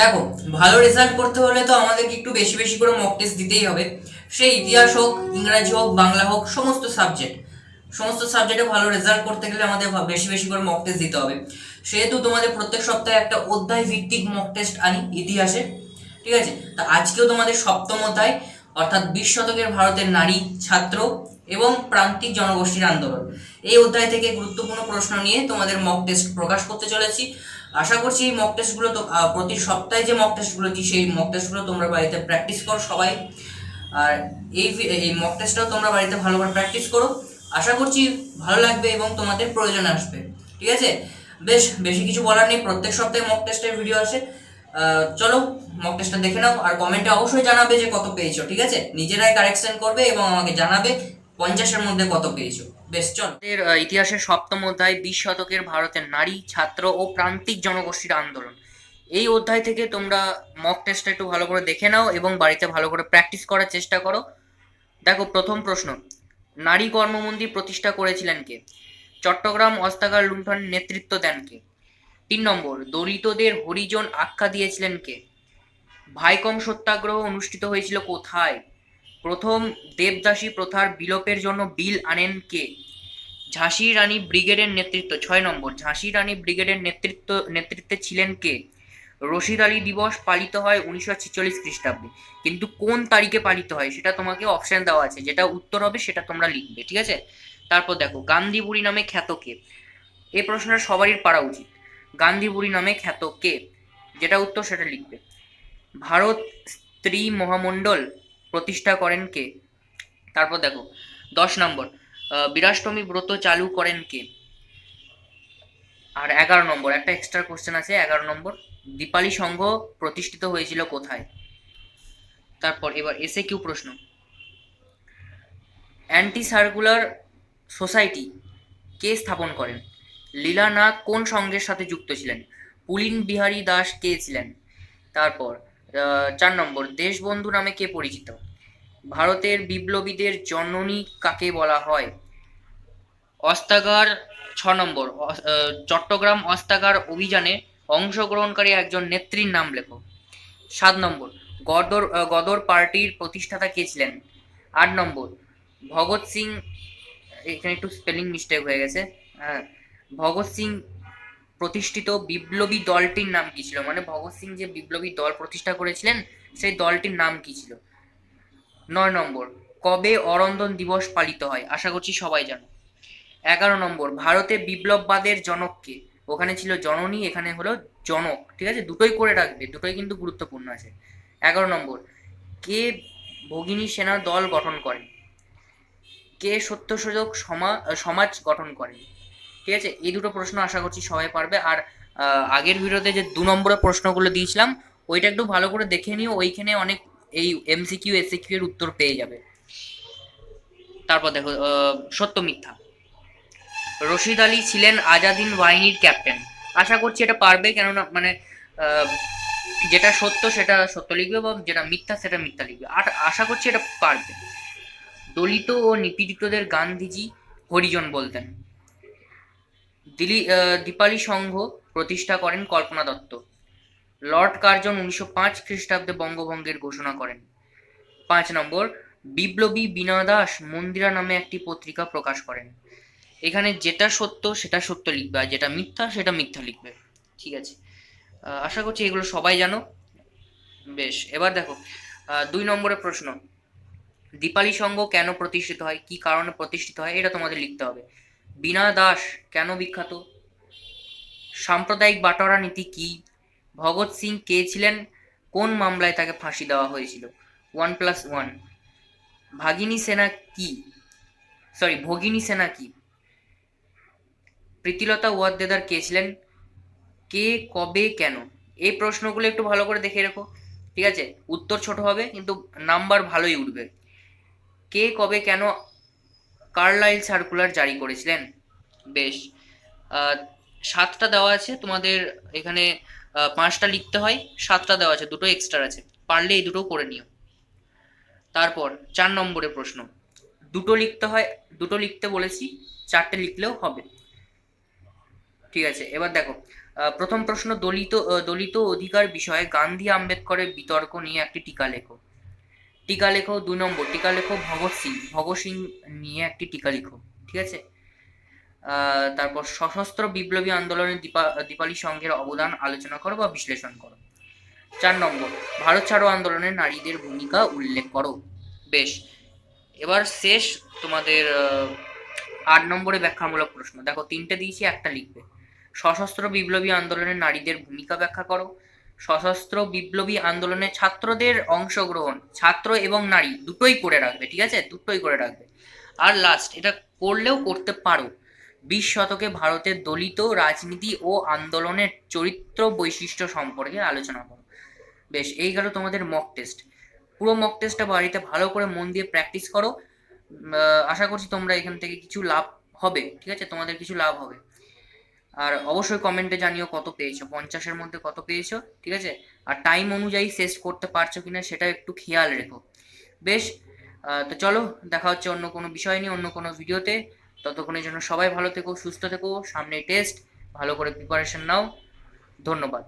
দেখো, ভালো রেজাল্ট করতে হলে তো আমাদেরকে একটু বেশি বেশি করে মক টেস্ট দিতেই হবে। সে ইতিহাস হোক, ইংরাজি হোক, বাংলা হোক, সমস্ত সাবজেক্টে ভালো রেজাল্ট করতে গেলে আমাদের বেশি বেশি করে মক টেস্ট দিতে হবে। সেহেতু তোমাদের প্রত্যেক সপ্তাহে একটা অধ্যায় ভিত্তিক মক টেস্ট আনি ইতিহাসে। ঠিক আছে, তা আজকেও তোমাদের সপ্তম অধ্যায়, অর্থাৎ 20 শতকের ভারতের নারী, ছাত্র এবং প্রান্তিক জনগোষ্ঠীর আন্দোলন, এই অধ্যায় থেকে গুরুত্বপূর্ণ প্রশ্ন নিয়ে তোমাদের মক টেস্ট প্রকাশ করতে চলেছি। আশা করছি এই মক টেস্টগুলো তো প্রতি সপ্তাহে যে মক টেস্টগুলো দিই সেই মক টেস্টগুলো তোমরা বাড়িতে প্র্যাকটিস করো সবাই। আর এই মক টেস্টটাও তোমরা বাড়িতে ভালো করে প্র্যাকটিস করো। আশা করছি ভালো লাগবে এবং তোমাদের প্রয়োজন আসবে। ঠিক আছে, বেশ, বেশি কিছু বলার নেই, প্রত্যেক সপ্তাহে মক টেস্টের ভিডিও আসে। চলো, মক টেস্টটা দেখে নাও আর কমেন্টে অবশ্যই জানাবে যে কত পেয়েছো। ঠিক আছে, নিজেরাই কারেকশন করবে এবং আমাকে জানাবে 50-এর মধ্যে কত পেয়েছো। বেশ, চল। ইতিহাসের সপ্তম অধ্যায় 20 শতকের ভারতের নারী, ছাত্র ও প্রান্তিক জনগোষ্ঠীর আন্দোলন, এই অধ্যায় থেকে তোমরা মক টেস্টটা একটু ভালো করে দেখে নাও এবং বাড়িতে ভালো করে প্র্যাকটিস করার চেষ্টা করো। দেখো, প্রথম প্রশ্ন, নারী কর্মমন্দির প্রতিষ্ঠা করেছিলেন কে? চট্টগ্রাম অস্ত্রাগার লুণ্ঠনের নেতৃত্ব দেন কে? 3 নম্বর, দলিতদের হরিজন আখ্যা দিয়েছিলেন কে? ভাইকম সত্যাগ্রহ অনুষ্ঠিত হয়েছিল কোথায়? প্রথম দেবদাসী প্রথার বিলোপের জন্য বিল আনেন কে? ঝাঁসি রানী ব্রিগেডের নেতৃত্ব 6 নম্বর, ঝাঁসি রানী ব্রিগেডের নেতৃত্বে ছিলেন কে? রশিদ আলী দিবস পালিত হয় 1946 খ্রিস্টাব্দে, কিন্তু কোন তারিখে পালিত হয় সেটা তোমাকে অপশন দেওয়া আছে, যেটা উত্তর হবে সেটা তোমরা লিখবে। ঠিক আছে, তারপর দেখো, গান্ধী বুড়ি নামে খ্যাত কে? এই প্রশ্নটা সবারই পারা উচিত। গান্ধী বুড়ি নামে খ্যাত কে? যেটা উত্তর সেটা লিখবে। ভারত স্ত্রী মহামণ্ডল প্রতিষ্ঠা করেন কে? তারপর দেখো, 10 নম্বর, বীরাষ্টমী ব্রত চালু করেন কে? আর 11 নম্বর, একটা এক্সট্রা কোশ্চেন আছে, 11 নম্বর, দীপালি সংঘ প্রতিষ্ঠিত হয়েছিল কোথায়? তারপর এবার এসে কিউ প্রশ্ন, অ্যান্টি সার্কুলার সোসাইটি কে স্থাপন করেন? লীলা নাগ কোন সংঘের সাথে যুক্ত ছিলেন? পুলিন বিহারী দাস কে ছিলেন? তারপর 4 নম্বর, দেশবন্ধু নামে কে পরিচিত? ভারতের বিপ্লবীদের জননী কাকে বলা হয়? অস্ত্রাগার 6 নম্বর, চট্টগ্রাম অস্ত্রাগার অভিযানে অংশগ্রহণকারী একজন নেত্রীর নাম লেখো। 7 নম্বর, গদর পার্টির প্রতিষ্ঠাতা কে ছিলেন? 8 নম্বর, ভগৎ সিং, এখানে একটু স্পেলিং মিস্টেক হয়ে গেছে, হ্যাঁ, ভগৎ সিং প্রতিষ্ঠিত বিপ্লবী দলটির নাম কি ছিল? মানে ভগৎ সিং যে বিপ্লবী দল প্রতিষ্ঠা করেছিলেন সেই দলটির নাম কি ছিল? 9 নম্বর, কবে অরন্ধন দিবস পালিত হয়? আশা করছি সবাই জানো। 11 নম্বর, ভারতে বিপ্লববাদের জনক কে? ওখানে ছিল জননী, এখানে হলো জনক। ঠিক আছে, দুটোই করে রাখবে, দুটোই কিন্তু গুরুত্বপূর্ণ আছে। 11 নম্বর, কে ভগিনী সেনা দল গঠন করেন? কে সত্যশোধক সমাজ গঠন করেন? ঠিক আছে, এই দুটো প্রশ্ন আশা করছি সবাই পারবে। আর আগের ভিডিওতে যে 2 নম্বরের প্রশ্নগুলো দিয়েছিলাম ওইটা একটু ভালো করে দেখে নিও, ওইখানে অনেক এই এমসিকিউ এসিকিউ এর উত্তর পেয়ে যাবে। তারপর দেখো, সত্য মিথ্যা, রশিদ আলী ছিলেন আজাদিন বাহিনীর ক্যাপ্টেন। আশা করছি এটা পারবে, কেননা মানে আহ, যেটা সত্য সেটা সত্য লিখবে এবং যেটা মিথ্যা সেটা মিথ্যা লিখবে। আর আশা করছি এটা পারবে। দলিত ও নিপীড়িতদের গান্ধীজি হরিজন বলতেন। দীপালি সংঘ প্রতিষ্ঠা করেন কল্পনা দত্ত। লর্ড কার্জন 1905 খ্রিস্টাব্দে বঙ্গভঙ্গের ঘোষণা করেন। 5 নম্বর, বিপ্লবী বিনয় দাস মন্দিরা নামে একটি পত্রিকা প্রকাশ করেন। এখানে যেটা সত্য সেটা সত্য লিখবে আর যেটা মিথ্যা সেটা মিথ্যা লিখবে। ঠিক আছে, আশা করছি এগুলো সবাই জানো। বেশ, এবার দেখো, 2 নম্বরের প্রশ্ন, দীপালি সংঘ কেন প্রতিষ্ঠিত হয়, কি কারণে প্রতিষ্ঠিত হয়, এটা তোমাদের লিখতে হবে। বিনয় দাস কেন বিখ্যাত? সাম্প্রদায়িক বাটোয়ারা নীতি কি? ভগৎ সিং কে ছিলেন? কোন মামলায় তাকে ফাঁসি দেওয়া হয়েছিল? 1+1। ভাগিনী সেনা কি, ভগিনী সেনা কি? প্রীতিলতা ওয়াদ্দেদার কে ছিলেন? কে, কবে, কেন? এই প্রশ্নগুলো একটু ভালো করে দেখে রেখো। ঠিক আছে, উত্তর ছোট হবে কিন্তু নাম্বার ভালোই উঠবে। কে, কবে, কেন কার্লাইল সার্কুলার জারি করেছিলেন? বেশ, 7টা দেওয়া আছে তোমাদের এখানে, 5টা লিখতে হয়, 7টা দেওয়া আছে, দুটো এক্সট্রা আছে, পারলে এই দুটো করে নিও। তারপর 4 নম্বরের প্রশ্ন, দুটো লিখতে হয়, দুটো লিখতে বলেছি, 4টে লিখলেও হবে। ঠিক আছে, এবার দেখো, প্রথম প্রশ্ন, দলিত অধিকার বিষয়ে গান্ধী আম্বেদকরের বিতর্ক নিয়ে একটি টিকা লেখো। টিকা লেখো। 2 নম্বর, টিকা লেখো ভগৎ সিং নিয়ে একটি টিকা লিখো। ঠিক আছে। তারপর সশস্ত্র বিপ্লবী আন্দোলনে দীপালি সংঘের অবদান আলোচনা করো বা বিশ্লেষণ করো। 4 নম্বর, ভারত ছাড়ো আন্দোলনে নারীদের ভূমিকা উল্লেখ করো। বেশ, এবার শেষ তোমাদের 8 নম্বরে ব্যাখ্যামূলক প্রশ্ন। দেখো 3টে দিয়েছি, একটা লিখবে। সশস্ত্র বিপ্লবী আন্দোলনে নারীদের ভূমিকা ব্যাখ্যা করো। সশস্ত্র বিপ্লবী আন্দোলনে ছাত্রদের অংশগ্রহণ, ছাত্র এবং নারী দুটোই করে রাখবে। ঠিক আছে, দুটোই করে রাখবে। আর লাস্ট, এটা করলেও করতে পারো, 20 শতকে ভারতের দলিত রাজনীতি ও আন্দোলনের চরিত্র বৈশিষ্ট্য সম্পর্কে আলোচনা করো। বেশ, এই গেল তোমাদের মক টেস্ট। পুরো মক টেস্টটা বাড়িতে ভালো করে মন দিয়ে প্র্যাকটিস করো। আশা করছি তোমরা এখান থেকে কিছু লাভ হবে। ঠিক আছে, তোমাদের কিছু লাভ হবে। আর অবশ্যই কমেন্টে জানিও কত পেয়েছো, 50-এর মধ্যে কত পেয়েছো। ঠিক আছে, আর টাইম অনুযায়ী শেষ করতে পারছো কিনা সেটা একটু খেয়াল রেখো। বেশ, তো চলো, দেখা হচ্ছে অন্য কোনো বিষয় নিয়ে অন্য কোনো ভিডিওতে। ততক্ষণের জন্য সবাই ভালো থেকো, সুস্থ থেকো। সামনে টেস্ট, ভালো করে প্রিপারেশন নাও। ধন্যবাদ।